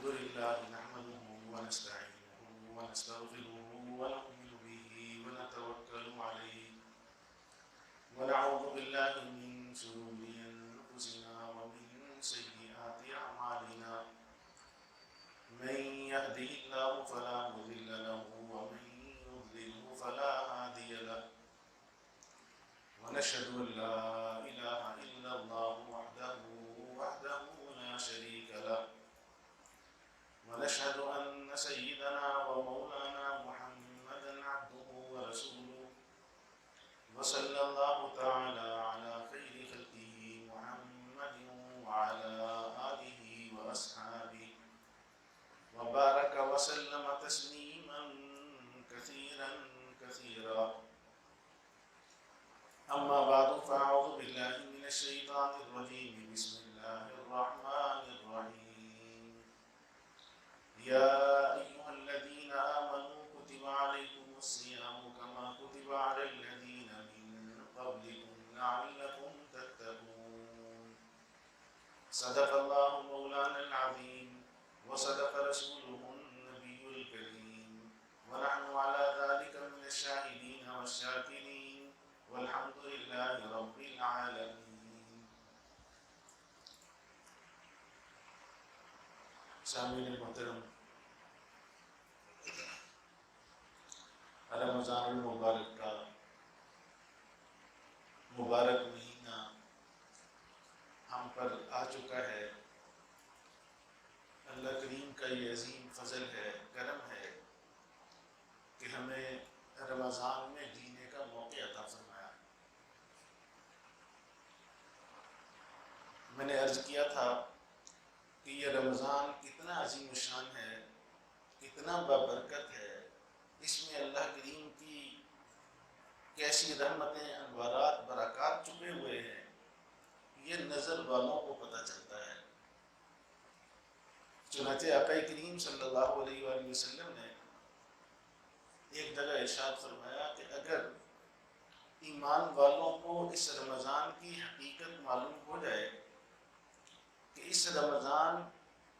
الحمد لله نحمده ونستعينه ونستغفره ونؤمن به ونتوكل عليه ونعوذ بالله من شرور أنفسنا ومن سيئات أعمالنا من يهده الله فلا مضل له ومن يضلله فلا هادي له ونشهد أن لا إله إلا الله وحده لا شريك له ونشهد أن سيدنا ومولانا محمدا عبده ورسوله وصلى الله تعالى على خير خلقه محمد وعلى آله وأصحابه وبارك وسلم تسليما كثيرا أما بعد فأعوذ بالله من الشيطان الرجيم بسم الله الرحمن الرحيم يا أيها الذين آمنوا كتب عليكم الصيام كما كتب على الذين من قبلكم لعلكم تتقون صدق الله مولانا العظيم وصدق رسوله النبي الكريم ونحن على ذلك من الشاهدين والشاكرين والحمد لله رب العالمين. سامعین محترم، رمضان المبارک کا مبارک مہینہ ہم پر آ چکا ہے۔ اللہ کریم کا یہ عظیم فضل ہے، کرم ہے کہ ہمیں رمضان میں جینے کا موقع عطا فرمایا۔ میں نے عرض کیا تھا کہ یہ رمضان کتنا عظیم الشان ہے، کتنا بابرکت ہے، اس میں اللہ کریم کی کیسی رحمتیں، انوارات، برکات چھپے ہوئے ہیں، یہ نظر والوں کو پتہ چلتا ہے۔ چنانچہ آقا کریم صلی اللہ علیہ وآلہ وسلم نے ایک جگہ ارشاد فرمایا کہ اگر ایمان والوں کو اس رمضان کی حقیقت معلوم ہو جائے کہ اس رمضان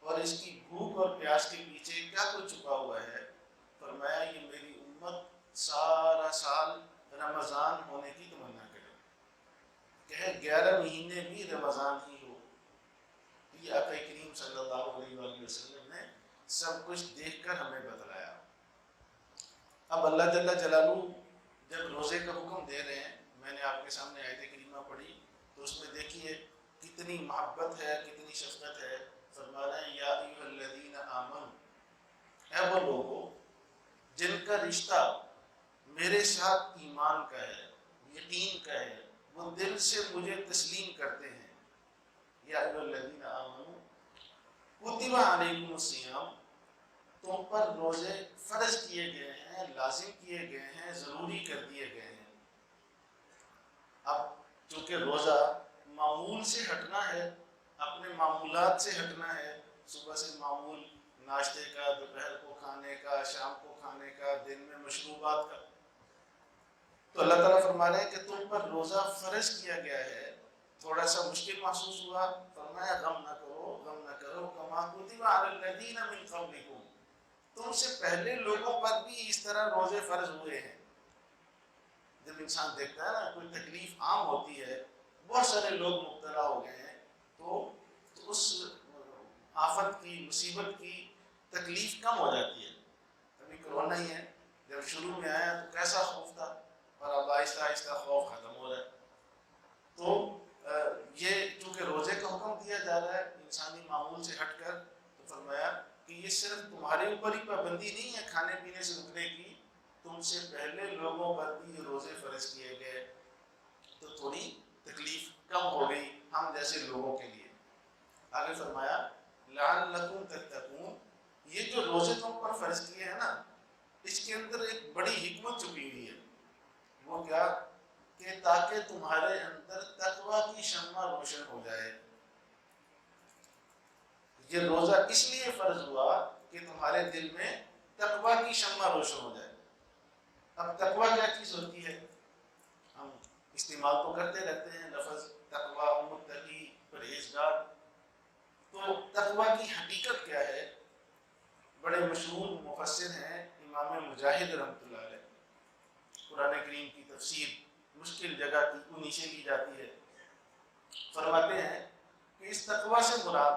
اور اس کی بھوک اور پیاس کے پیچھے کیا کچھ چھپا ہوا ہے، فرمایا یہ میری امت سارا سال رمضان ہونے کی تمنا کرے، کہے 11 مہینے بھی رمضان ہی ہو۔ یہ آقا کریم صلی اللہ علیہ وآلہ وسلم نے سب کچھ دیکھ کر ہمیں بتلایا۔ اب اللہ جل جلالہ جب روزے کا حکم دے رہے ہیں، میں نے آپ کے سامنے آیت کریمہ پڑھی تو اس میں دیکھیے کتنی محبت ہے، کتنی شفقت ہے۔ فرما رہے ہیں یا ایھا الذین آمنوا، اے وہ لوگوں جن کا رشتہ میرے ساتھ ایمان کا ہے، یقین کا ہے، وہ دل سے مجھے تسلیم کرتے ہیں۔ یا ایھا الذین آمنوا کتب علیکم الصیام، تم پر روزے فرض کیے گئے ہیں، لازم کیے گئے ہیں، ضروری کر دیے گئے ہیں۔ اب چونکہ روزہ معمول سے ہٹنا ہے، اپنے معمولات سے ہٹنا ہے، صبح سے معمول ناشتے کا، دوپہر کو کھانے کا، شام کو کھانے کا، دن میں مشروبات کا، تو اللہ تعالیٰ فرما رہے ہیں کہ تم پر روزہ فرض کیا گیا ہے۔ تھوڑا سا مشکل محسوس ہوا، فرمایا غم نہ کرو کما کتب علی الذین من قبلکم، تم سے پہلے لوگوں پر بھی اس طرح روزے فرض ہوئے ہیں۔ جب انسان دیکھتا ہے نا کوئی تکلیف عام ہوتی ہے، بہت سارے لوگ مبتلا ہو گئے ہیں، تو اس آفت کی، مصیبت کی تکلیف کم ہو جاتی ہے۔ ابھی کرونا ہی ہے، جب شروع میں آیا تو کیسا خوف تھا، اور اب آہستہ آہستہ خوف ختم ہو رہا ہے۔ تو یہ چونکہ روزے کا حکم دیا جا رہا ہے انسانی معمول سے ہٹ کر، تو فرمایا کہ یہ صرف تمہارے اوپر ہی پابندی نہیں ہے کھانے پینے سے رکنے کی، تم سے پہلے لوگوں پر بھی یہ روزے فرض کیے گئے، تو تھوڑی تکلیف کم ہو گئی ہم جیسے لوگوں کے لیے۔ آگے فرمایا لعلکم تتقون، یہ جو روزے تم پر فرض کیے ہیں نا، اس کے اندر ایک بڑی حکمت چھپی ہوئی ہے۔ وہ کیا کہ تاکہ تمہارے اندر تقوی کی شمع روشن ہو جائے۔ یہ روزہ اس لیے فرض ہوا کہ تمہارے دل میں تقوی کی شمع روشن ہو جائے۔ اب تقوی کیا چیز ہوتی ہے؟ ہم استعمال تو کرتے رہتے ہیں لفظ تقوی، متقی، پرہیزگار، تو تقوی کی حقیقت کیا ہے؟ مجاہد رحمۃ اللہ علیہ، قرآن کریم کی تفسیر مشکل جگہ کی انہی سے لی جاتی ہے، فرماتے ہیں کہ اس تقویٰ سے مراد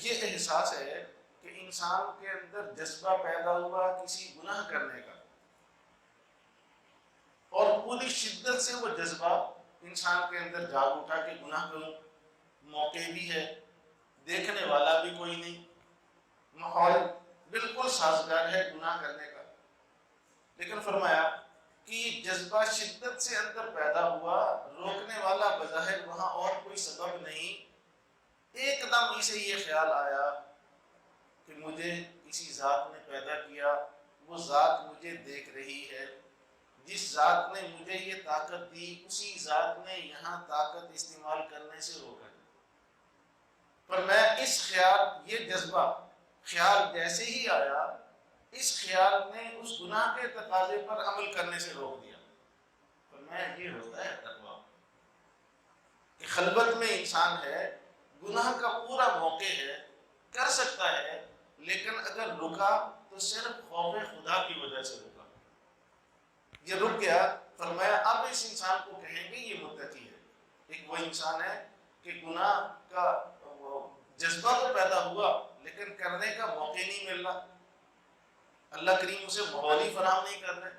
یہ احساس ہے کہ انسان کے اندر جذبہ پیدا ہوا کسی گناہ کرنے کا، اور پوری شدت سے وہ جذبہ انسان کے اندر جاگ اٹھا کہ گناہ کروں، موقع بھی ہے، دیکھنے والا بھی کوئی نہیں، ماحول بالکل سازگار ہے گناہ کرنے کا، لیکن فرمایا کہ یہ جذبہ شدت سے اندر پیدا ہوا، روکنے والا بظاہر وہاں اور کوئی سبب نہیں، ایک دم اسے یہ خیال آیا کہ مجھے کسی ذات نے پیدا کیا، وہ ذات مجھے دیکھ رہی ہے، جس ذات نے مجھے یہ طاقت دی اسی ذات نے یہاں طاقت استعمال کرنے سے روکا۔ پر میں اس خیال، یہ جذبہ خیال جیسے ہی آیا، اس خیال نے اس گناہ کے تقاضے پر عمل کرنے سے روک دیا۔ پر میں یہ ہوتا ہے تقویٰ کہ خلوت میں انسان ہے، گناہ کا پورا موقع ہے، کر سکتا ہے، لیکن اگر رکا تو صرف خوف خدا کی وجہ سے رکا، یہ رک گیا۔ فرمایا اب اس انسان کو کہیں گے یہ متقی ہے۔ ایک وہ انسان ہے کہ گناہ کا جذبہ تو پیدا ہوا لیکن کرنے کا موقع نہیں مل رہا، اللہ کریم اسے ماحول ہی فراہم نہیں کر رہے،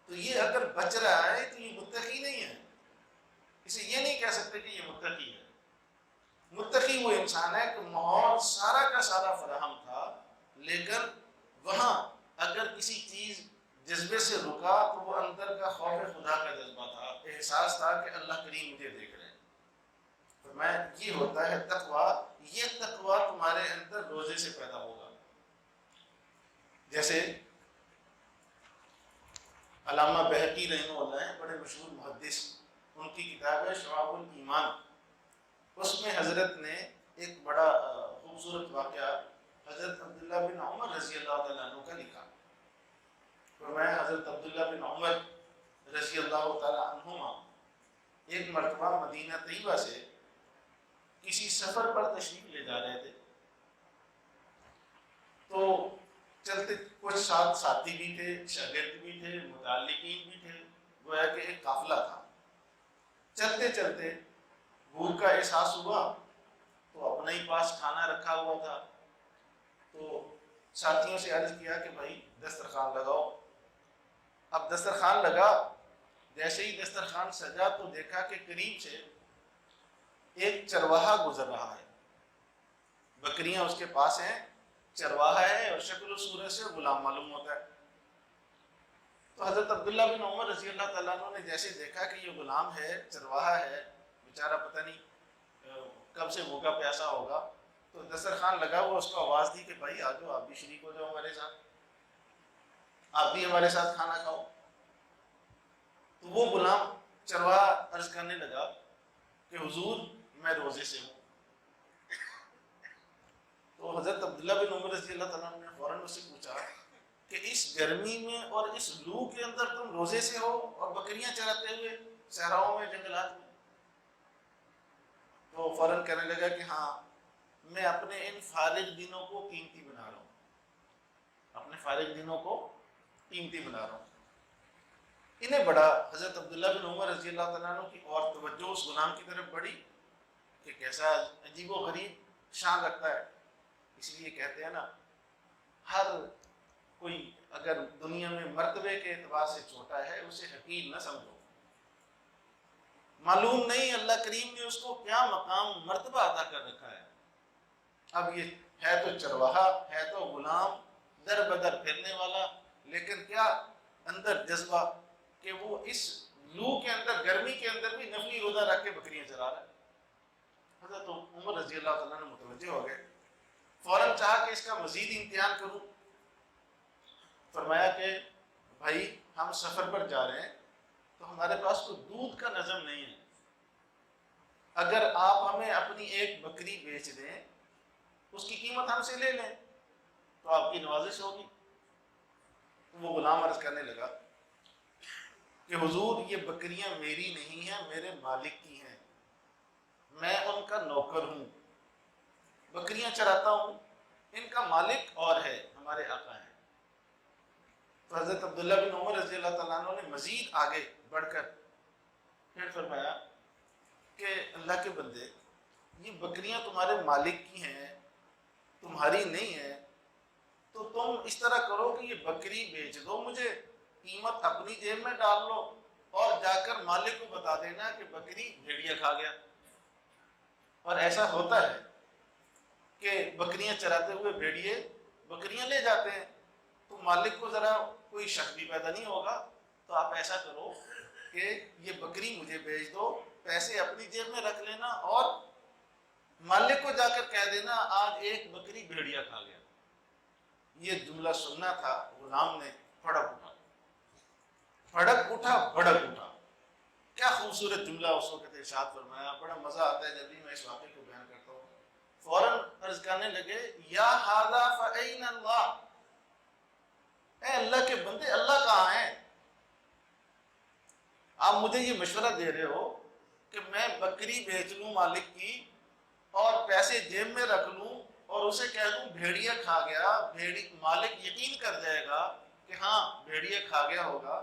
تو یہ اگر بچ رہا ہے تو یہ متقی نہیں ہے، اسے یہ نہیں کہہ سکتے کہ یہ متقی ہے۔ متقی وہ انسان ہے کہ ماحول سارا کا سارا فراہم تھا، لیکن وہاں اگر کسی چیز جذبے سے رکا تو وہ اندر کا خوف خدا کا جذبہ تھا، احساس تھا کہ اللہ کریم مجھے دیکھ رہے ہیں۔ فرمایا یہ ہوتا ہے تقویٰ، یہ تقویٰ تمہارے اندر روزے سے پیدا ہوگا۔ جیسے علامہ بہقی رحمہ اللہ ہیں، بڑے مشہور محدث، ان کی کتاب ہے شعاب الایمان، اس میں حضرت نے ایک بڑا خوبصورت واقعہ حضرت عبداللہ بن عمر رضی اللہ تعالیٰ عنہ کا لکھا۔ فرمایا حضرت عبداللہ بن عمر رضی اللہ تعالیٰ عنہما ایک مرتبہ مدینہ طیبہ سے کسی سفر پر تشریف لے جا رہے تھے، تو چلتے کچھ ساتھ ساتھی بھی تھے، شاگرد بھی تھے، متعلقین بھی تھے، گویا کہ ایک قافلہ تھا۔ چلتے چلتے بھوک کا احساس ہوا تو اپنے ہی پاس کھانا رکھا ہوا تھا، تو ساتھیوں سے عرض کیا کہ بھائی دسترخوان لگاؤ۔ اب دسترخوان لگا، جیسے ہی دسترخوان سجا تو دیکھا کہ قریب سے ایک چرواہا گزر رہا ہے، بکریاں اس کے پاس ہیں، چرواہا ہے اور شکل و صورت سے غلام معلوم ہوتا ہے۔ تو حضرت عبداللہ بن عمر رضی اللہ تعالیٰ عنہ نے جیسے دیکھا کہ یہ غلام ہے، چرواہا ہے، بیچارہ پتہ نہیں کب سے بھوکا پیاسا ہوگا، تو دسترخوان لگا ہوا اس کو آواز دی کہ بھائی آ جاؤ، آپ بھی شریک ہو جاؤ ہمارے ساتھ، آپ بھی ہمارے ساتھ کھانا کھاؤ۔ تو وہ غلام چرواہا عرض کرنے لگا کہ حضور میں روزے سے ہوں۔ تو حضرت عبداللہ بن عمر رضی اللہ تعالیٰ عنہ نے فوراً اس سے پوچھا کہ اس گرمی میں اور اس لو کے اندر تم روزے سے ہو اور بکریاں چراتے ہوئے صحراؤں میں، جنگلات میں؟ تو فوراً کہنے لگا کہ ہاں میں اپنے ان فارغ دنوں کو قیمتی بنا رہا ہوں، اپنے فارغ دنوں کو قیمتی بنا رہا ہوں۔ انہیں بڑا حضرت عبداللہ بن عمر رضی اللہ تعالیٰ عنہ کی اور توجہ اس غلام کی طرف بڑھی کہ کیسا عجیب و غریب شان رکھتا ہے۔ اس لیے کہتے ہیں نا، ہر کوئی اگر دنیا میں مرتبے کے اعتبار سے چھوٹا ہے اسے حقیر نہ سمجھو، معلوم نہیں اللہ کریم نے اس کو کیا مقام مرتبہ عطا کر رکھا ہے۔ اب یہ ہے تو چرواہا، ہے تو غلام، در بدر پھرنے والا، لیکن کیا اندر جذبہ کہ وہ اس لو کے اندر، گرمی کے اندر بھی نفلی روزہ رکھ کے بکریاں چرا رہا ہے۔ حضرت عمر رضی اللہ تعالیٰ نے متوجہ ہو گئے، فوراً چاہا کہ اس کا مزید امتحان کروں۔ فرمایا کہ بھائی ہم سفر پر جا رہے ہیں تو ہمارے پاس کوئی دودھ کا نظم نہیں ہے، اگر آپ ہمیں اپنی ایک بکری بیچ دیں، اس کی قیمت ہم سے لے لیں تو آپ کی نوازش ہوگی۔ وہ غلام عرض کرنے لگا کہ حضور یہ بکریاں میری نہیں ہیں، میرے مالک کی ہیں، میں ان کا نوکر ہوں، بکریاں چراتا ہوں، ان کا مالک اور ہے، ہمارے آقا ہیں۔ تو حضرت عبداللہ بن عمر رضی اللہ تعالیٰ عنہ نے مزید آگے بڑھ کر پھر فرمایا کہ اللہ کے بندے، یہ بکریاں تمہارے مالک کی ہیں، تمہاری نہیں ہیں، تو تم اس طرح کرو کہ یہ بکری بیچ دو مجھے، قیمت اپنی جیب میں ڈال لو اور جا کر مالک کو بتا دینا کہ بکری بھیڑیا کھا گیا۔ اور ایسا ہوتا ہے کہ بکریاں چراتے ہوئے بھیڑیے بکریاں لے جاتے ہیں، تو مالک کو ذرا کوئی شک بھی پیدا نہیں ہوگا۔ تو آپ ایسا کرو کہ یہ بکری مجھے بیچ دو، پیسے اپنی جیب میں رکھ لینا اور مالک کو جا کر کہہ دینا آج ایک بکری بھیڑیا کھا گیا۔ یہ جملہ سننا تھا، غلام نے پھڑک اٹھا، بھڑک اٹھا۔ کیا خوبصورت جملہ اس وقت ارشاد فرمایا، بڑا مزہ آتا ہے جب بھی میں اس واقعے کو بیان کرتا ہوں۔ فوراً عرض کرنے لگے یا ھذا فأین اللہ، اے اللہ کے بندے اللہ کہاں ہے؟ آپ مجھے یہ مشورہ دے رہے ہو کہ میں بکری بیچ لوں مالک کی اور پیسے جیب میں رکھ لوں اور اسے کہہ دوں بھیڑیا کھا گیا، مالک یقین کر جائے گا کہ ہاں بھیڑیا کھا گیا ہوگا،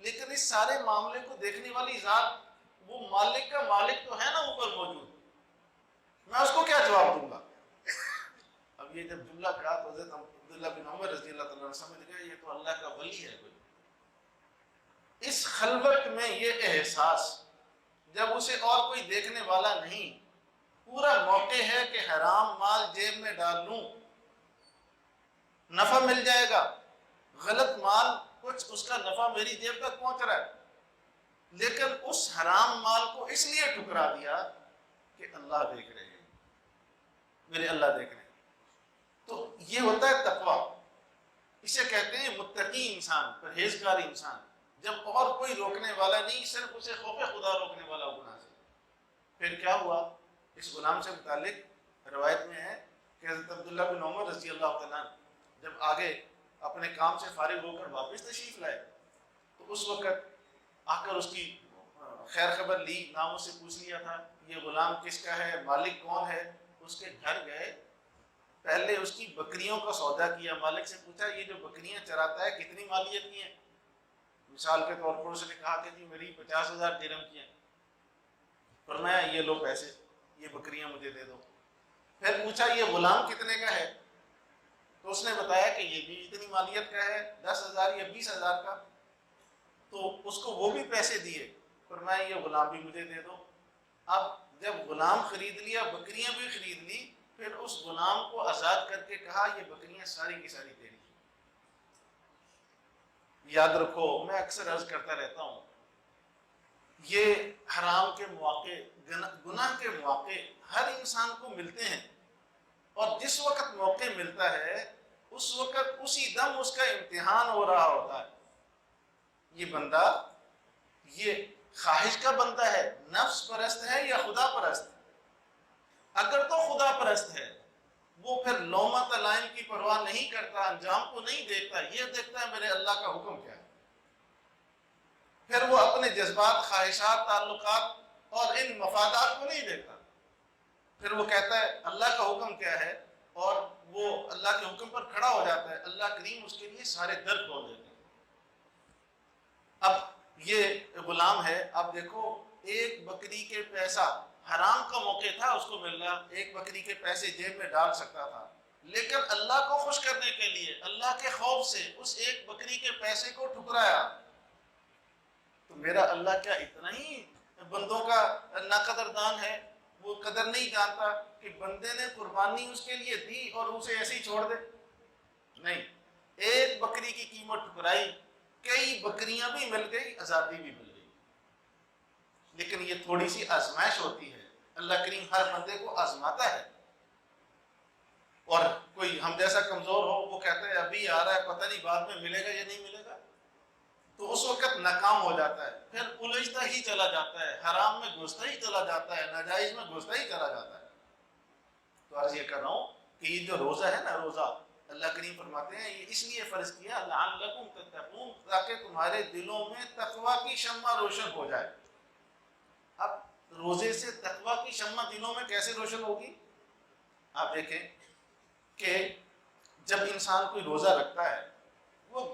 لیکن اس سارے معاملے کو دیکھنے والی ذات وہ مالک کا مالک تو ہے نا اوپر موجود، میں اس کو کیا جواب دوں گا؟ اب یہ جب جملہ کہا تو حضرت عبداللہ بن عمر رضی اللہ تعالیٰ عنہ سمجھ گئے یہ تو اللہ کا ولی ہے کوئی۔ اس خلوت میں یہ احساس، جب اسے اور کوئی دیکھنے والا نہیں، پورا موقع ہے کہ حرام مال جیب میں ڈال لوں، نفع مل جائے گا، غلط مال کچھ اس کا نفع میری جیب تک پہنچ رہا ہے، لیکن اس حرام مال کو اس لیے ٹھکرا دیا کہ اللہ دیکھ رہے ہیں، میرے اللہ دیکھ رہے ہیں۔ تو یہ ہوتا ہے تقویٰ، اسے کہتے ہیں متقی انسان، پرہیزگار انسان، جب اور کوئی روکنے والا نہیں، صرف اسے خوف خدا روکنے والا گناہ سے۔ پھر کیا ہوا؟ اس غلام سے متعلق روایت میں ہے کہ حضرت عبداللہ بن عمر رضی اللہ تعالیٰ جب آگے اپنے کام سے فارغ ہو کر واپس تشریف لائے تو اس وقت آ کر اس کی خیر خبر لی، نام سے پوچھ لیا تھا یہ غلام کس کا ہے، مالک کون ہے۔ اس کے گھر گئے، پہلے اس کی بکریوں کا سودا کیا، مالک سے پوچھا یہ جو بکریاں چراتا ہے کتنی مالیت کی ہیں؟ مثال کے طور پر اس نے کہا کہ جی میری 50,000 درہم کی ہیں۔ فرمایا یہ لو پیسے، یہ بکریاں مجھے دے دو۔ پھر پوچھا یہ غلام کتنے کا ہے؟ تو اس نے بتایا کہ یہ بھی اتنی مالیت کا ہے، 10,000 یا 20,000 کا۔ تو اس کو وہ بھی پیسے دیے، فرمایا یہ غلام بھی مجھے دے دو۔ اب جب غلام خرید لیا، بکریاں بھی خرید لی، پھر اس غلام کو آزاد کر کے کہا یہ بکریاں ساری کی ساری تیری۔ یاد رکھو، میں اکثر عرض کرتا رہتا ہوں، یہ حرام کے مواقع، گناہ کے مواقع ہر انسان کو ملتے ہیں، اور جس وقت موقع ملتا ہے اس وقت اسی دم اس کا امتحان ہو رہا ہوتا ہے۔ یہ بندہ یہ خواہش کا بندہ ہے، نفس پرست ہے یا خدا پرست؟ اگر تو خدا پرست ہے وہ پھر لومۃ لائم کی پرواہ نہیں کرتا، انجام کو نہیں دیکھتا، یہ دیکھتا ہے میرے اللہ کا حکم کیا ہے۔ پھر وہ اپنے جذبات، خواہشات، تعلقات اور ان مفادات کو نہیں دیکھتا، پھر وہ کہتا ہے اللہ کا حکم کیا ہے، اور وہ اللہ کے حکم پر کھڑا ہو جاتا ہے، اللہ کریم اس کے لیے سارے در کھول دیتے ہیں۔ اب یہ غلام ہے، اب دیکھو ایک بکری کے پیسہ، حرام کا موقع تھا اس کو مل رہا، ایک بکری کے پیسے جیب میں ڈال سکتا تھا، لیکن اللہ کو خوش کرنے کے لیے، اللہ کے خوف سے اس ایک بکری کے پیسے کو ٹھکرایا۔ تو میرا اللہ کیا اتنا ہی بندوں کا ناقدردان ہے؟ وہ قدر نہیں جانتا کہ بندے نے قربانی اس کے لیے دی اور اسے ایسے ہی چھوڑ دے؟ نہیں، ایک بکری کی قیمت ٹھکرائی، کئی بکریاں بھی مل گئی، آزادی بھی مل گئی۔ لیکن یہ تھوڑی سی آزمائش ہوتی ہے، اللہ کریم ہر بندے کو آزماتا ہے، اور کوئی ہم جیسا کمزور ہو وہ کہتا ہے ابھی آ رہا ہے پتہ نہیں بعد میں ملے گا یا نہیں ملے گا، تو اس وقت ناکام ہو جاتا ہے، پھر الجھتا ہی چلا جاتا ہے، حرام میں گھستا ہی چلا جاتا ہے، ناجائز میں گھستا ہی چلا جاتا ہے۔ تو عرض یہ کر رہا ہوں کہ یہ جو روزہ ہے نا، روزہ اللہ کریم فرماتے ہیں یہ اس لیے فرض کیا لعلکم تتقون، تاکہ تمہارے دلوں میں تقویٰ کی شمع روشن ہو جائے۔ اب روزے سے تقویٰ کی شمع دلوں میں کیسے روشن ہوگی؟ آپ دیکھیں کہ جب انسان کوئی روزہ رکھتا ہے وہ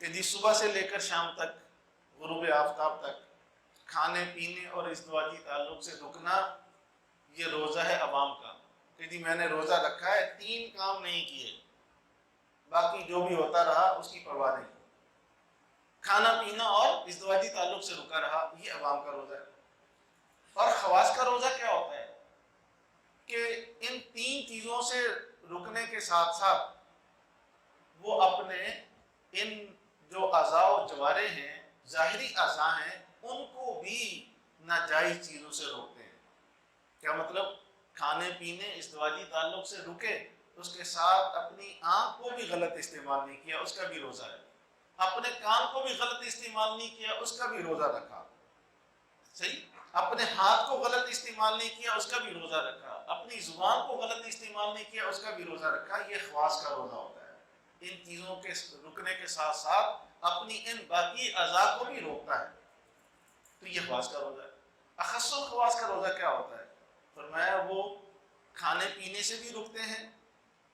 کہ جی صبح سے لے کر شام تک، غروب آفتاب تک کھانے پینے اور ازدواجی تعلق سے رکنا، یہ روزہ ہے عوام کا، کہ جی میں نے روزہ رکھا ہے، 3 کام نہیں کیے، باقی جو بھی ہوتا رہا اس کی پرواہ نہیں، کھانا پینا اور ازدواجی تعلق سے رکا رہا، یہ عوام کا روزہ ہے۔ اور خواص کا روزہ کیا ہوتا ہے کہ ان 3 چیزوں سے رکنے کے ساتھ ساتھ وہ اپنے ان جو اعضاء و جوارے ہیں، ظاہری اعضاء ہیں، ان کو بھی ناجائز چیزوں سے روکتے ہیں۔ کیا مطلب؟ کھانے پینے ازدواجی تعلق سے رکے، اس کے ساتھ اپنی آنکھ کو بھی غلط استعمال نہیں کیا، اس کا بھی روزہ ہے، اپنے کان کو بھی غلط استعمال نہیں کیا، اس کا بھی روزہ رکھا، صحیح، اپنے ہاتھ کو غلط استعمال نہیں کیا، اس کا بھی روزہ رکھا، اپنی زبان کو غلط استعمال نہیں کیا، اس کا بھی روزہ رکھا۔ یہ خواص کا روزہ ہوتا ہے، ان چیزوں کے رکنے کے ساتھ ساتھ اپنی ان باقی اعضاء کو بھی روکتا ہے، تو یہ خواص کا روزہ ہے۔ اخص الخواص کا روزہ کیا ہوتا ہے؟ فرمایا وہ کھانے پینے سے بھی رکتے ہیں،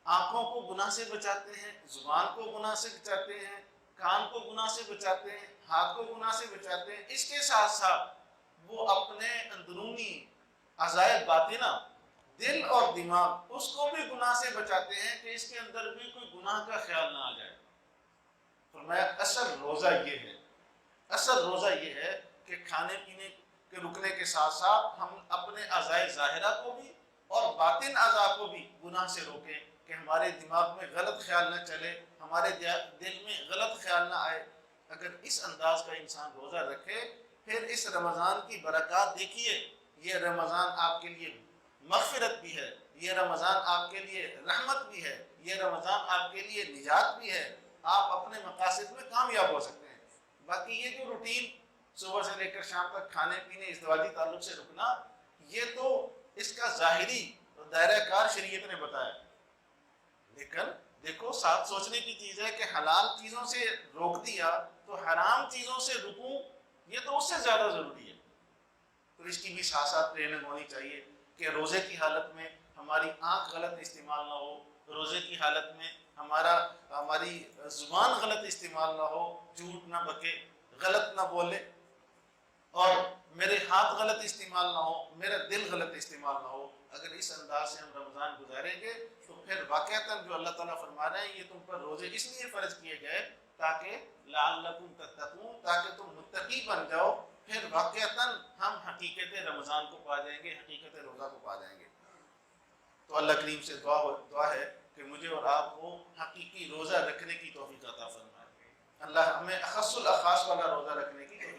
آنکھوں کو گناہ سے بچاتے ہیں، زبان کو گناہ سے بچاتے ہیں، کان کو گناہ سے بچاتے ہیں، ہاتھ کو گناہ سے بچاتے ہیں، اس کے ساتھ ساتھ وہ اپنے اندرونی اعضائے باطنہ، دل اور دماغ، اس کو بھی گناہ سے بچاتے ہیں کہ اس کے اندر بھی کوئی گناہ کا خیال نہ آ جائے۔ فرمایا اصل روزہ یہ ہے، اصل روزہ یہ ہے کہ کھانے پینے کے رکنے کے ساتھ ساتھ ہم اپنے اعضائے ظاہرہ کو بھی اور باطن اعضاء کو بھی گناہ سے روکیں، کہ ہمارے دماغ میں غلط خیال نہ چلے، ہمارے دل میں غلط خیال نہ آئے۔ اگر اس انداز کا انسان روزہ رکھے، پھر اس رمضان کی برکات دیکھیے، یہ رمضان آپ کے لیے مغفرت بھی ہے، یہ رمضان آپ کے لیے رحمت بھی ہے، یہ رمضان آپ کے لیے نجات بھی ہے، آپ اپنے مقاصد میں کامیاب ہو سکتے ہیں۔ باقی یہ جو روٹین صبح سے لے کر شام تک کھانے پینے ازدواجی تعلق سے رکنا، یہ تو اس کا ظاہری دائرہ کار شریعت نے بتایا، لیکن دیکھو ساتھ سوچنے کی چیز ہے کہ حلال چیزوں سے روک دیا تو حرام چیزوں سے رکوں، یہ تو اس سے زیادہ ضروری ہے۔ تو اس کی بھی ساتھ ساتھ ٹریننگ ہونی چاہیے کہ روزے کی حالت میں ہماری آنکھ غلط استعمال نہ ہو، روزے کی حالت میں ہماری زبان غلط استعمال نہ ہو، جھوٹ نہ بکے، غلط نہ بولے، اور میرے ہاتھ غلط استعمال نہ ہو، میرا دل غلط استعمال نہ ہو۔ اگر اس انداز سے ہم رمضان گزاریں گے تو پھر واقعتاً جو اللہ تعالیٰ فرما رہے ہیں، یہ تم پر روزے اس لیے فرض کیے گئے تاکہ لعلکم تتقون، تاکہ تم متقی بن جاؤ، پھر واقعتاً ہم حقیقت رمضان کو پا جائیں گے، حقیقت روزہ کو پا جائیں گے۔ تو اللہ کریم سے دعا ہے کہ مجھے اور آپ کو حقیقی روزہ رکھنے کی توفیق عطا فرمائے، اللہ ہمیں اخص الاخص والا روزہ رکھنے کی توفیق